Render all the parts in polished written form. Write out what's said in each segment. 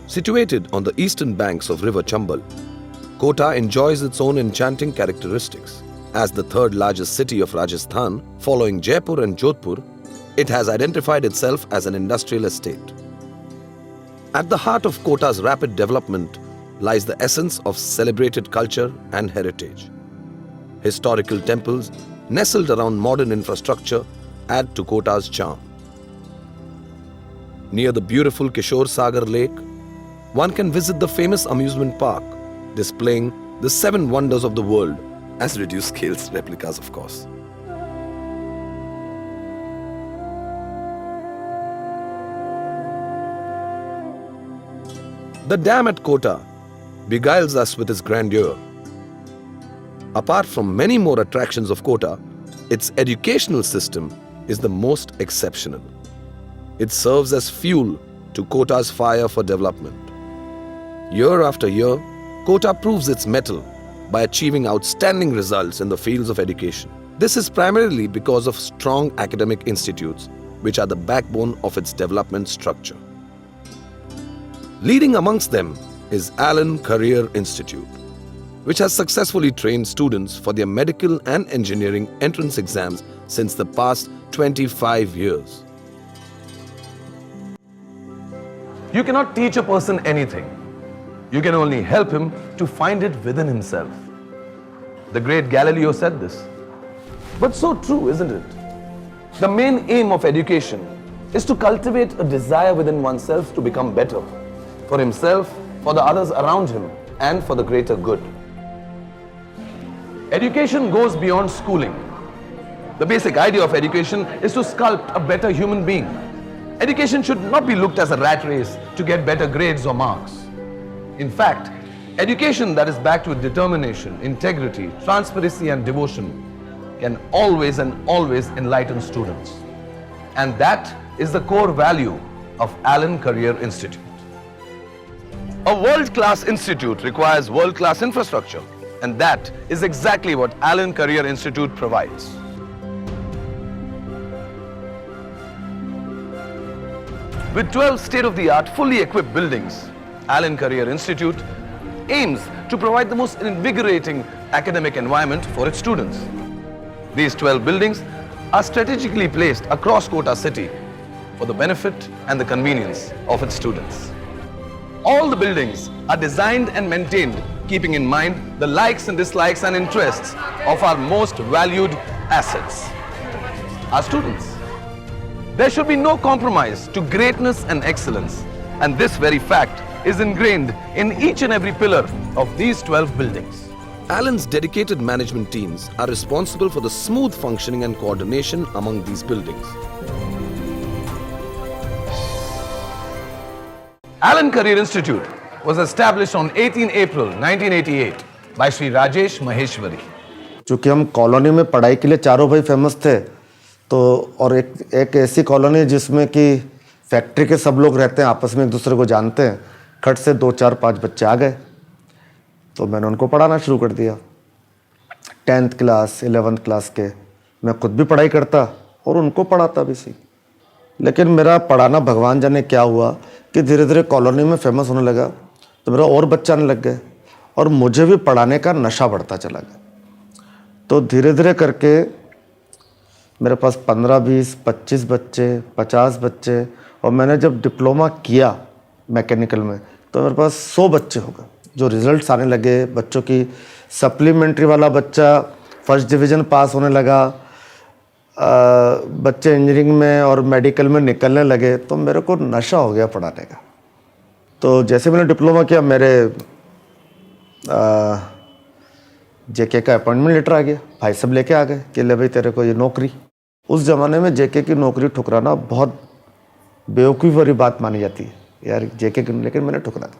Situated on the eastern banks of River Chambal, Kota enjoys its own enchanting characteristics. As the third largest city of Rajasthan, following Jaipur and Jodhpur, it has identified itself as an industrial estate. At the heart of Kota's rapid development lies the essence of celebrated culture and heritage. Historical temples nestled around modern infrastructure add to Kota's charm. Near the beautiful Kishore Sagar Lake, one can visit the famous amusement park, displaying the 7 wonders of the world, as reduced scale replicas, of course. The dam at Kota beguiles us with its grandeur. Apart from many more attractions of Kota, its educational system is the most exceptional. It serves as fuel to Kota's fire for development. Year after year, Kota proves its mettle by achieving outstanding results in the fields of education. This is primarily because of strong academic institutes, which are the backbone of its development structure. Leading amongst them is Allen Career Institute, which has successfully trained students for their medical and engineering entrance exams since the past 25 years. You cannot teach a person anything. You can only help him to find it within himself. The great Galileo said this. But so true, isn't it? The main aim of education is to cultivate a desire within oneself to become better, for himself, for the others around him, and for the greater good. Education goes beyond schooling. The basic idea of education is to sculpt a better human being. Education should not be looked as a rat race to get better grades or marks. In fact, education that is backed with determination, integrity, transparency and devotion can always and always enlighten students. And that is the core value of Allen Career Institute. A world-class institute requires world-class infrastructure, and that is exactly what Allen Career Institute provides. With 12 state-of-the-art, fully equipped buildings, Allen Career Institute aims to provide the most invigorating academic environment for its students. These 12 buildings are strategically placed across Kota city for the benefit and the convenience of its students. All the buildings are designed and maintained keeping in mind the likes and dislikes and interests of our most valued assets, our students. There should be no compromise to greatness and excellence, and this very fact is ingrained in each and every pillar of these 12 buildings. Allen's dedicated management teams are responsible for the smooth functioning and coordination among these buildings. Allen Career Institute was established on 18 April 1988 by Sri Rajesh Maheshwari. चूँकि हम colony में पढ़ाई के लिए चारों भाई famous थे, तो और एक ऐसी कॉलोनी जिसमें कि फैक्ट्री के सब लोग रहते हैं, आपस में एक दूसरे को जानते हैं, खट से 2, 4, 5 बच्चे आ गए, तो मैंने उनको पढ़ाना शुरू कर दिया। 10th क्लास 11th क्लास के मैं खुद भी पढ़ाई करता और उनको पढ़ाता भी सी। लेकिन मेरा पढ़ाना भगवान जाने क्या हुआ कि धीरे धीरे कॉलोनी में फेमस होने लगा, तो मेरा और बच्चे आने लग गए और मुझे भी पढ़ाने का नशा बढ़ता चला गया। तो धीरे धीरे करके मेरे पास 15, 20, 25 बच्चे, 50 बच्चे, और मैंने जब डिप्लोमा किया मैकेनिकल में तो मेरे पास 100 बच्चे हो गए। जो रिजल्ट्स आने लगे, बच्चों की सप्लीमेंट्री वाला बच्चा फर्स्ट डिवीज़न पास होने लगा, बच्चे इंजीनियरिंग में और मेडिकल में निकलने लगे, तो मेरे को नशा हो गया पढ़ाने का। तो जैसे मैंने डिप्लोमा किया, मेरे जेके का अपॉइंटमेंट लेटर आ गया, भाई सब लेके आ गए कि ले भाई तेरे को ये नौकरी। उस ज़माने में जेके की नौकरी ठुकराना बहुत बेवकूफ़ी वाली बात मानी जाती है यार, जेके की, लेकिन मैंने ठुकरा दी।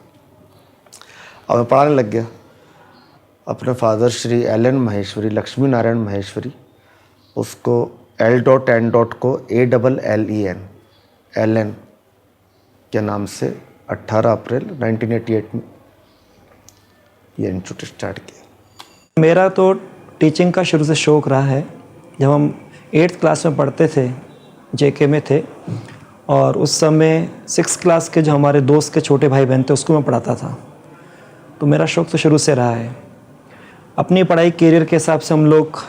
अब मैं पढ़ाने लग गया। अपने फादर श्री एलन महेश्वरी, लक्ष्मी नारायण महेश्वरी, उसको L.N. को ALLEN एलन के नाम से 18 अप्रैल 1988 में ये इंस्टीट्यूट स्टार्ट किया। मेरा तो टीचिंग का शुरू से शौक़ रहा है। जब हम 8th क्लास में पढ़ते थे, जेके में थे, और उस समय 6th क्लास के जो हमारे दोस्त के छोटे भाई बहन थे उसको मैं पढ़ाता था। तो मेरा शौक़ तो शुरू से रहा है। अपनी पढ़ाई करियर के हिसाब से हम लोग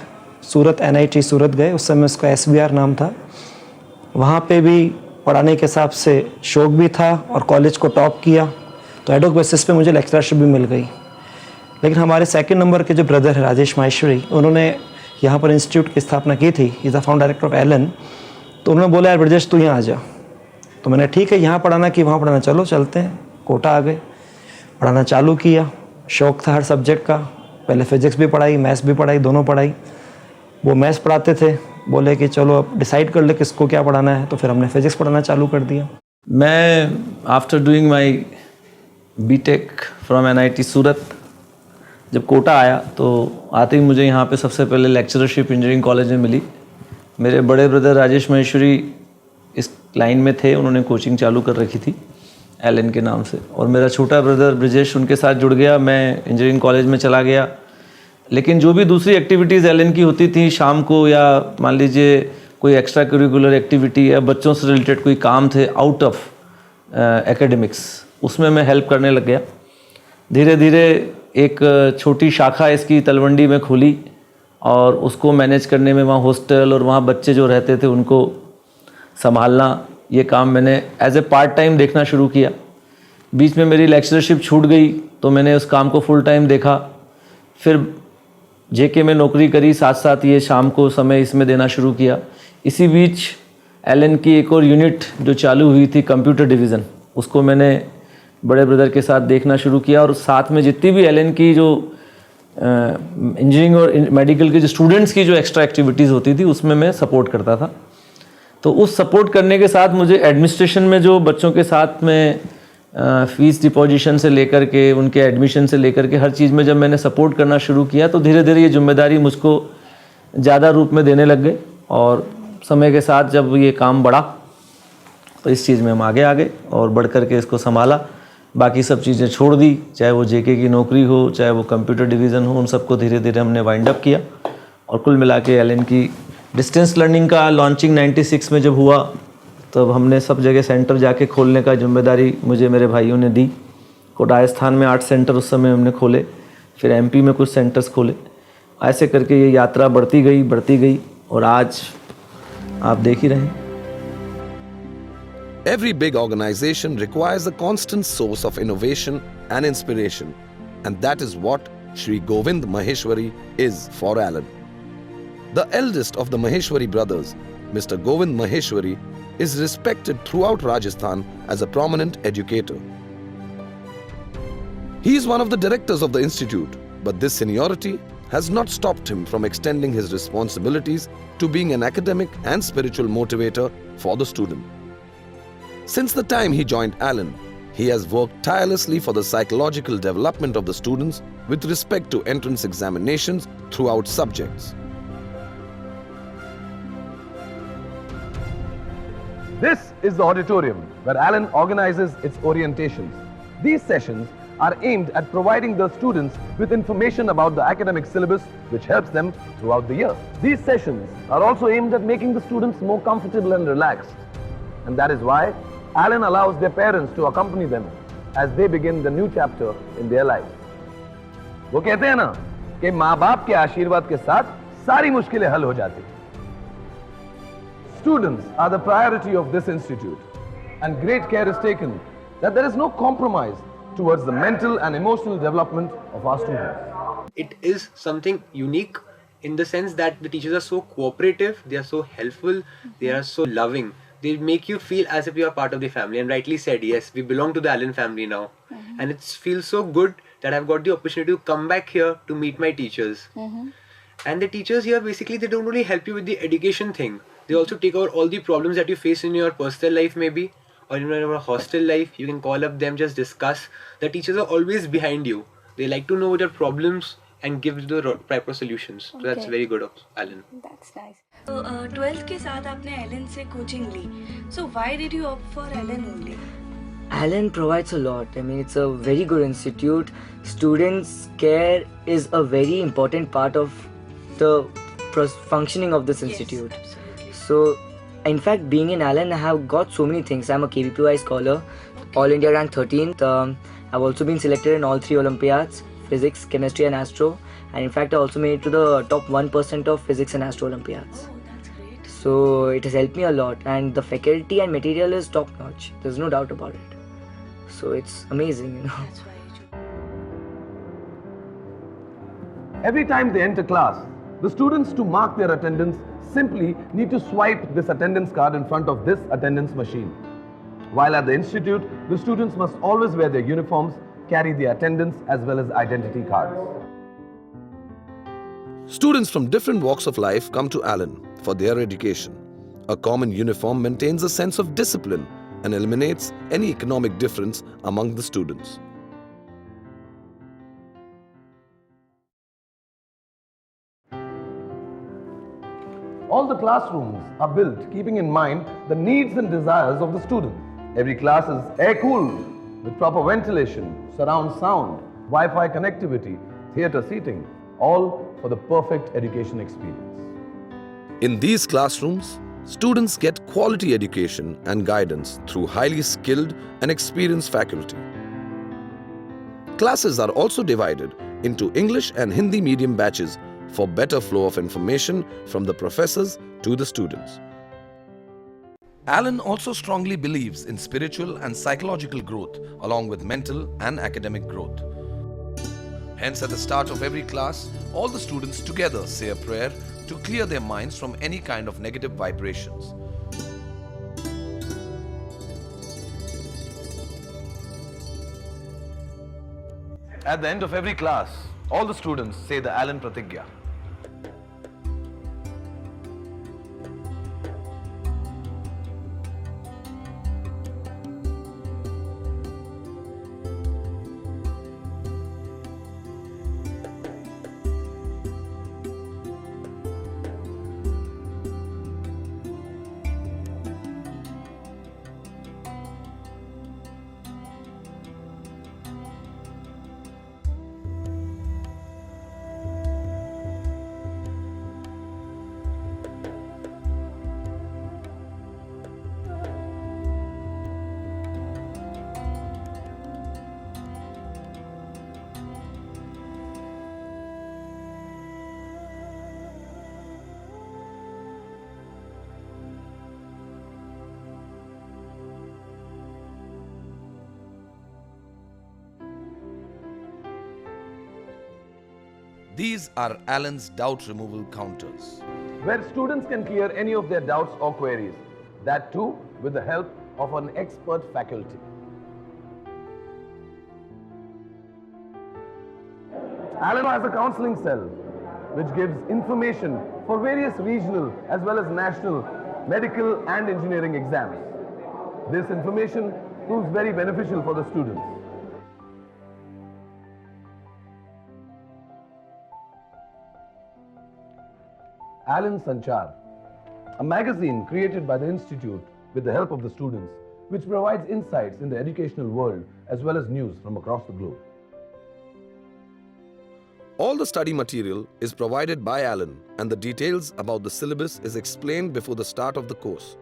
सूरत NIT सूरत गए, उस समय उसका SBR नाम था। वहाँ पे भी पढ़ाने के हिसाब से शौक़ भी था और कॉलेज को टॉप किया, तो एडोक बेसिस पे मुझे लेक्चरशिप भी मिल गई। लेकिन हमारे 2nd नंबर के जो ब्रदर है राजेश माहेश्वरी, उन्होंने यहाँ पर इंस्टीट्यूट की स्थापना की थी। He is the founder director of Allen. तो उन्होंने बोला यार ब्रजेश तू यहाँ आ जा। तो मैंने ठीक है, यहाँ पढ़ाना कि वहाँ पढ़ाना, चलो चलते हैं। कोटा आ गए, पढ़ाना चालू किया। शौक़ था हर सब्जेक्ट का, पहले फिज़िक्स भी पढ़ाई, मैथ्स भी पढ़ाई, दोनों पढ़ाई। वो मैथ्स पढ़ाते थे, बोले कि चलो अब डिसाइड कर ले किसको क्या पढ़ाना है, तो फिर हमने फिज़िक्स पढ़ाना चालू कर दिया। मैं after doing my BTech from NIT Surat जब कोटा आया तो आते ही मुझे यहाँ पे सबसे पहले लेक्चरशिप इंजीनियरिंग कॉलेज में मिली। मेरे बड़े ब्रदर राजेश महेश्वरी इस लाइन में थे, उन्होंने कोचिंग चालू कर रखी थी एलन के नाम से, और मेरा छोटा ब्रदर ब्रजेश उनके साथ जुड़ गया। मैं इंजीनियरिंग कॉलेज में चला गया, लेकिन जो भी दूसरी एक्टिविटीज़ एलन की होती थी शाम को, या मान लीजिए कोई एक्स्ट्रा करिकुलर एक्टिविटी या बच्चों से रिलेटेड कोई काम थे आउट ऑफ एकेडमिक्स, उसमें मैं हेल्प करने लग गया। धीरे धीरे एक छोटी शाखा इसकी तलवंडी में खुली और उसको मैनेज करने में, वहाँ हॉस्टल और वहाँ बच्चे जो रहते थे उनको संभालना, ये काम मैंने एज ए पार्ट टाइम देखना शुरू किया। बीच में मेरी लेक्चरशिप छूट गई तो मैंने उस काम को फुल टाइम देखा। फिर JK में नौकरी करी, साथ साथ ये शाम को समय इसमें देना शुरू किया। इसी बीच एलन की एक और यूनिट जो चालू हुई थी कंप्यूटर डिवीज़न, उसको मैंने बड़े ब्रदर के साथ देखना शुरू किया, और साथ में जितनी भी एलन की जो इंजीनियरिंग और मेडिकल के जो स्टूडेंट्स की जो एक्स्ट्रा एक्टिविटीज़ होती थी उसमें मैं सपोर्ट करता था। तो उस सपोर्ट करने के साथ मुझे एडमिनिस्ट्रेशन में जो बच्चों के साथ में फ़ीस डिपॉजिशन से लेकर के उनके एडमिशन से लेकर के हर चीज़ में जब मैंने सपोर्ट करना शुरू किया तो धीरे धीरे ये जिम्मेदारी मुझको ज़्यादा रूप में देने लग गए, और समय के साथ जब ये काम बढ़ा तो इस चीज़ में हम आगे आ गए और बढ़ कर के इसको संभाला। बाकी सब चीज़ें छोड़ दी, चाहे वो JK की नौकरी हो, चाहे वो कंप्यूटर डिवीज़न हो, उन सबको धीरे धीरे हमने वाइंड अप किया। और कुल मिला के एलन की डिस्टेंस लर्निंग का लॉन्चिंग 96 में जब हुआ तब हमने सब जगह सेंटर जाके खोलने का जिम्मेदारी मुझे मेरे भाइयों ने दी। राजस्थान में 8 सेंटर उस समय हमने खोले, फिर MP में कुछ सेंटर्स खोले। ऐसे करके ये यात्रा बढ़ती गई और आज आप देख ही रहे हैं। Every big organization requires a constant source of innovation and inspiration, and that is what Shri Govind Maheshwari is for Alan. The eldest of the Maheshwari brothers, Mr. Govind Maheshwari, is respected throughout Rajasthan as a prominent educator. He is one of the directors of the institute, but this seniority has not stopped him from extending his responsibilities to being an academic and spiritual motivator for the student. Since the time he joined Alan, he has worked tirelessly for the psychological development of the students with respect to entrance examinations throughout subjects. This is the auditorium where Alan organizes its orientations. These sessions are aimed at providing the students with information about the academic syllabus which helps them throughout the year. These sessions are also aimed at making the students more comfortable and relaxed. And that is why Alan allows their parents to accompany them as they begin the new chapter in their lives. वो कहते हैं ना कि माँ बाप के आशीर्वाद के साथ सारी मुश्किलें हल हो जाती। Students are the priority of this institute, and great care is taken that there is no compromise towards the mental and emotional development of our students. It is something unique in the sense that the teachers are so cooperative, they are so helpful, they are so loving. They make you feel as if you are part of the family, and rightly said, yes, we belong to the Allen family now. And it feels so good that I've got the opportunity to come back here to meet my teachers. And the teachers here, basically, they don't only help you with the education thing. They also take over all the problems that you face in your personal life maybe, or in your hostel life. You can call up them, just discuss. The teachers are always behind you. They like to know what your problems and give you the proper solutions. So that's very good of Alan. That's nice. So 12th के साथ आपने Alan से coaching ली. So why did you opt for Alan only? Alan provides a lot. I mean, it's a very good institute. Students' care is a very important part of the functioning of this institute. Yes, absolutely. So In fact, being in Allen, I have got so many things. I'm a KVPY scholar, All India ranked 13th. I've also been selected in all 3 Olympiads, physics, chemistry and astro. And in fact, I also made it to the top 1% of physics and astro Olympiads. Oh, that's great. So it has helped me a lot, and the faculty and material is top notch. There's no doubt about it. So it's amazing, you know. That's very true. Every time they enter class, the students, to mark their attendance, simply need to swipe this attendance card in front of this attendance machine. While at the institute, the students must always wear their uniforms, carry their attendance as well as identity cards. Students from different walks of life come to Allen for their education. A common uniform maintains a sense of discipline and eliminates any economic difference among the students. All the classrooms are built keeping in mind the needs and desires of the student. Every class is air-cooled with proper ventilation, surround sound, Wi-Fi connectivity, theatre seating, all for the perfect education experience. In these classrooms, students get quality education and guidance through highly skilled and experienced faculty. Classes are also divided into English and Hindi medium batches for better flow of information from the professors to the students. Allen also strongly believes in spiritual and psychological growth along with mental and academic growth. Hence, at the start of every class, all the students together say a prayer to clear their minds from any kind of negative vibrations. At the end of every class, all the students say the Allen Pratigya. These are Allen's doubt removal counters, where students can clear any of their doubts or queries, that too with the help of an expert faculty. Allen has a counseling cell which gives information for various regional as well as national medical and engineering exams. This information proves very beneficial for the students. Allen Sanchar, a magazine created by the Institute with the help of the students, which provides insights in the educational world as well as news from across the globe. All the study material is provided by Allen, and the details about the syllabus is explained before the start of the course.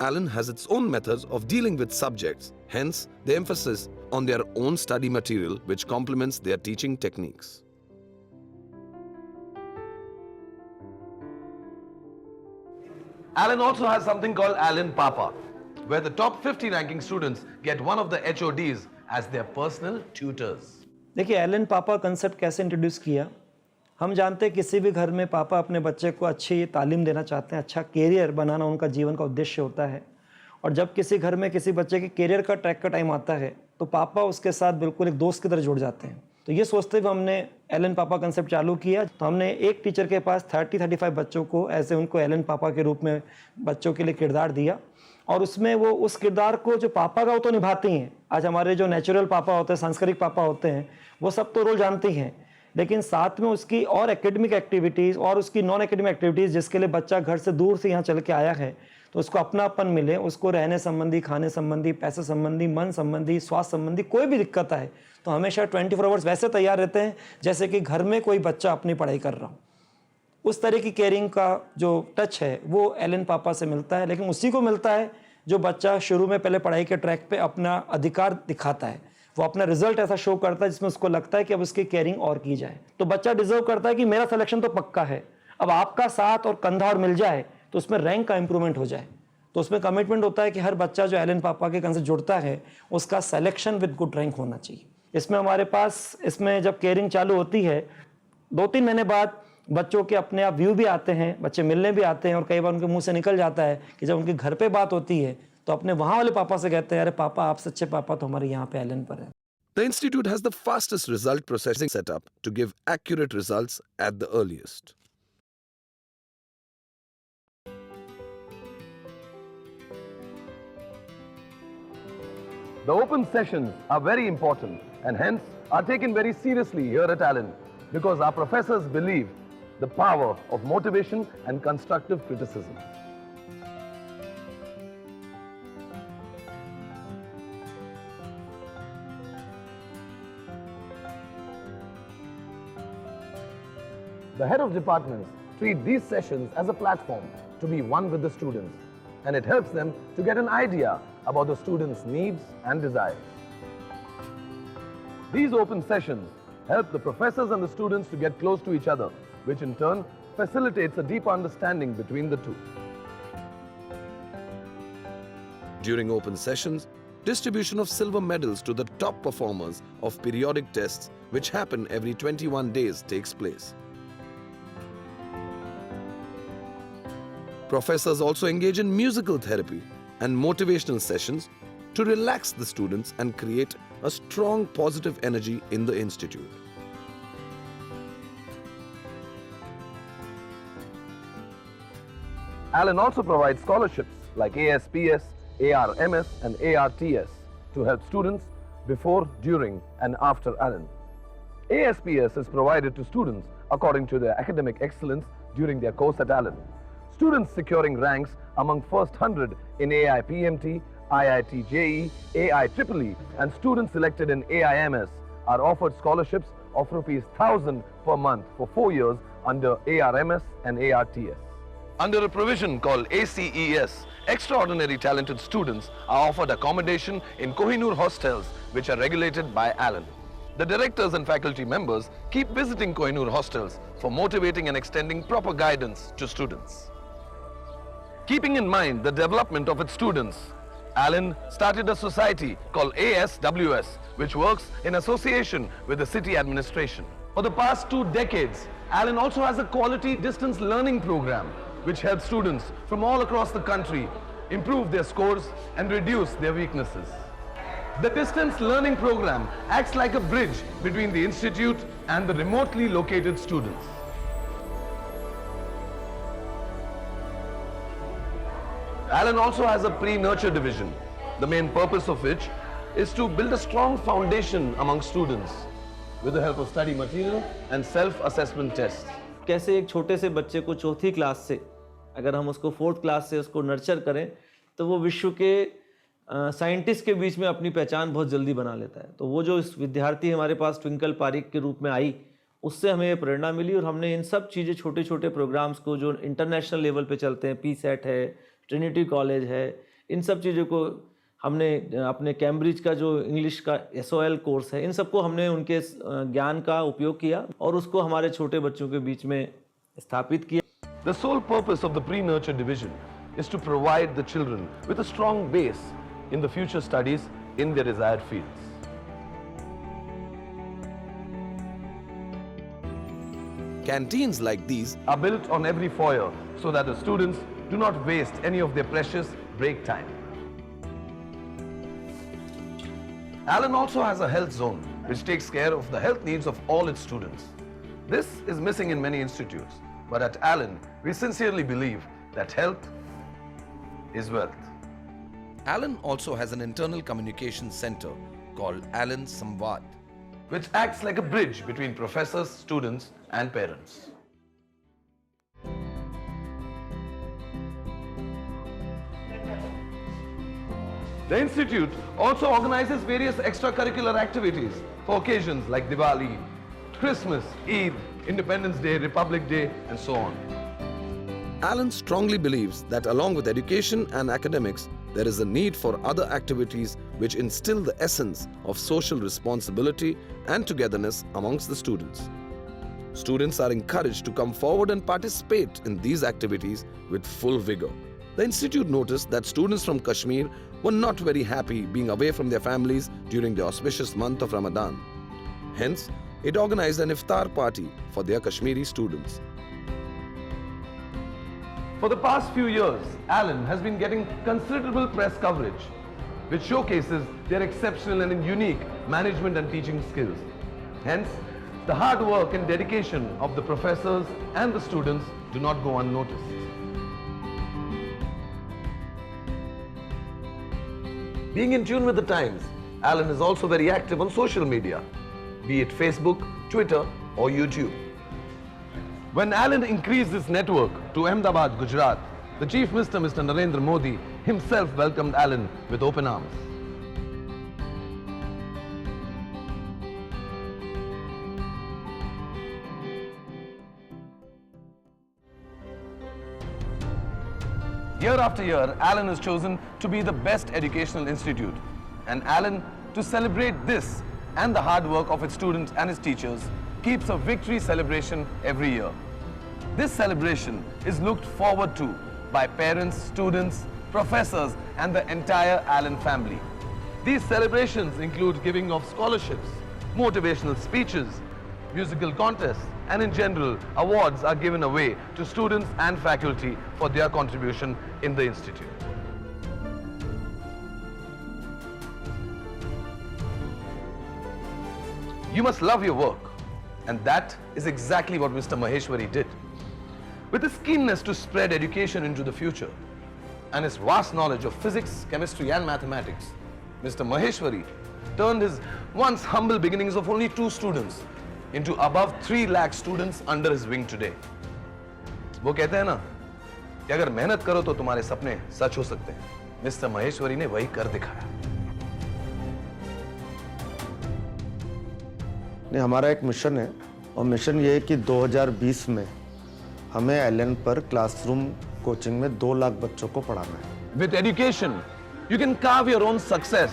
Allen has its own methods of dealing with subjects, hence the emphasis on their own study material which complements their teaching techniques. Allen also has something called Allen Papa, where the top 50 ranking students get one of the HODs as their personal tutors. देखिए Elon पापा concept कैसे introduce किया। हम जानते हैं किसी भी घर में पापा अपने बच्चे को अच्छी तालीम देना चाहते हैं, अच्छा कैरियर बनाना उनका जीवन का उद्देश्य होता है। और जब किसी घर में किसी बच्चे के कैरियर का ट्रैक का टाइम आता है तो पापा उसके साथ बिल्कुल एक दोस्त की तरह जुड़ जाते हैं। तो ये सोचते हुए हमने एलन पापा कंसेप्ट चालू किया। तो हमने एक टीचर के पास 30-35 बच्चों को ऐसे उनको एलन पापा के रूप में बच्चों के लिए किरदार दिया, और उसमें वो उस किरदार को जो पापा का वो तो निभाती हैं। आज हमारे जो नेचुरल पापा होते हैं, सांस्कृतिक पापा होते हैं, वो सब तो रोल जानती हैं, लेकिन साथ में उसकी और एकेडमिक एक्टिविटीज़ और उसकी नॉन एकेडमिक एक्टिविटीज़, जिसके लिए बच्चा घर से दूर से यहाँ चल के आया है, तो उसको अपनापन मिले, उसको रहने संबंधी, खाने संबंधी, पैसे संबंधी, मन संबंधी, स्वास्थ्य संबंधी कोई भी दिक्कत आए तो हमेशा 24 आवर्स वैसे तैयार रहते हैं जैसे कि घर में कोई बच्चा अपनी पढ़ाई कर रहा हो। उस तरह की केयरिंग का जो टच है वो एलन पापा से मिलता है, लेकिन उसी को मिलता है जो बच्चा शुरू में पहले पढ़ाई के ट्रैक पे अपना अधिकार दिखाता है, वो अपना रिजल्ट ऐसा शो करता है जिसमें उसको लगता है कि अब उसकी केयरिंग और की जाए। तो बच्चा डिजर्व करता है कि मेरा सिलेक्शन तो पक्का है, अब आपका साथ और कंधा और मिल जाए तो उसमें रैंक का इंप्रूवमेंट हो जाए। तो उसमें कमिटमेंट होता है कि हर बच्चा जो एलन पापा के कंधे से जुड़ता है उसका सिलेक्शन विद गुड रैंक होना चाहिए। इसमें हमारे पास इसमें जब केयरिंग चालू होती है 2-3 महीने बाद बच्चों के अपने आप व्यू भी आते हैं, बच्चे मिलने भी आते हैं, और कई बार उनके मुंह से निकल जाता है कि जब उनके घर पे बात होती है तो अपने वहाँ वाले पापा से कहते हैं, अरे पापा आप सच्चे पापा तो हमारे यहाँ पे एलन पर है। The institute has the fastest result processing setup to give accurate results at the earliest. The open sessions are very important and hence are taken very seriously here at Allen because our professors believe the power of motivation and constructive criticism. The head of departments treat these sessions as a platform to be one with the students, and it helps them to get an idea about the students' needs and desires. These open sessions help the professors and the students to get close to each other, which in turn facilitates a deeper understanding between the two. During open sessions, distribution of silver medals to the top performers of periodic tests, which happen every 21 days, takes place. Professors also engage in musical therapy and motivational sessions to relax the students and create a strong positive energy in the institute. Allen also provides scholarships like ASPS, ARMS and ARTS to help students before, during and after Allen. ASPS is provided to students according to their academic excellence during their course at Allen. Students securing ranks among first 100 in AIPMT, IIT JEE, AIEEE and students selected in AIMS are offered scholarships of ₹1,000 per month for 4 years under ARMS and ARTS. Under a provision called ACES, extraordinary talented students are offered accommodation in Kohinoor hostels which are regulated by Allen. The directors and faculty members keep visiting Kohinoor hostels for motivating and extending proper guidance to students. Keeping in mind the development of its students, Allen started a society called ASWS, which works in association with the city administration. For the past 2 decades, Allen also has a quality distance learning program, which helps students from all across the country improve their scores and reduce their weaknesses. The distance learning program acts like a bridge between the institute and the remotely located students. Allen also has a pre-nurture division, the main purpose of which is to build a strong foundation among students with the help of study material and self-assessment tests. कैसे एक छोटे से बच्चे को चौथी class से अगर हम उसको 4th क्लास से उसको नर्चर करें तो वो विश्व के साइंटिस्ट के बीच में अपनी पहचान बहुत जल्दी बना लेता है। तो वो जो इस विद्यार्थी हमारे पास ट्विंकल पारिक के रूप में आई, उससे हमें प्रेरणा मिली और हमने इन सब चीज़ें छोटे छोटे प्रोग्राम्स को जो इंटरनेशनल लेवल पे चलते हैं, PSET है, ट्रिनिटी कॉलेज है, इन सब चीज़ों को हमने अपने कैम्ब्रिज का जो इंग्लिश का SOL कोर्स है, इन सबको हमने उनके ज्ञान का उपयोग किया और उसको हमारे छोटे बच्चों के बीच में स्थापित किया। The sole purpose of the pre-nurture division is to provide the children with a strong base in the future studies in their desired fields. Canteens like these are built on every foyer so that the students do not waste any of their precious break time. Allen also has a health zone which takes care of the health needs of all its students. This is missing in many institutes, but at Allen, we sincerely believe that health is wealth. Allen also has an internal communication center called Allen Samvad, which acts like a bridge between professors, students, and parents. The institute also organizes various extracurricular activities for occasions like Diwali, Christmas, Eid, Independence Day, Republic Day, and so on. Alan strongly believes that along with education and academics, there is a need for other activities which instill the essence of social responsibility and togetherness amongst the students. Students are encouraged to come forward and participate in these activities with full vigor. The institute noticed that students from Kashmir were not very happy being away from their families during the auspicious month of Ramadan. Hence, it organized an iftar party for their Kashmiri students. For the past few years, Alan has been getting considerable press coverage, which showcases their exceptional and unique management and teaching skills. Hence, the hard work and dedication of the professors and the students do not go unnoticed. Being in tune with the times, Alan is also very active on social media, be it Facebook, Twitter or YouTube. When Alan increased his network to Ahmedabad, Gujarat, the Chief Minister, Mr. Narendra Modi, himself welcomed Alan with open arms. Year after year, Alan is chosen to be the best educational institute. And Alan, to celebrate this and the hard work of its students and its teachers, keeps a victory celebration every year. This celebration is looked forward to by parents, students, professors, and the entire Alan family. These celebrations include giving of scholarships, motivational speeches, musical contests, and in general, awards are given away to students and faculty for their contribution in the institute. You must love your work, and that is exactly what Mr. Maheshwari did. With his keenness to spread education into the future and his vast knowledge of physics, chemistry, and mathematics, Mr. Maheshwari turned his once humble beginnings of only 2 students into above 3 lakh students under his wing today. वो कहते हैं ना कि अगर मेहनत करो तो तुम्हारे सपने सच हो सकते हैं। मिस्टर महेश्वरी ने वही कर दिखाया। नहीं, हमारा एक मिशन है और मिशन ये है कि 2020 में हमें एलन पर क्लासरूम कोचिंग में 2 लाख बच्चों को पढ़ाना है। With education, you can carve your own success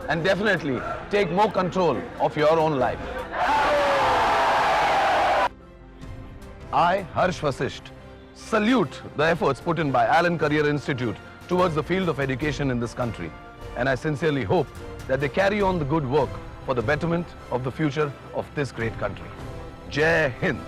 and definitely take more control of your own life. I, Harsh Vasisht, salute the efforts put in by Alan Career Institute towards the field of education in this country, and I sincerely hope that they carry on the good work for the betterment of the future of this great country. Jai Hind!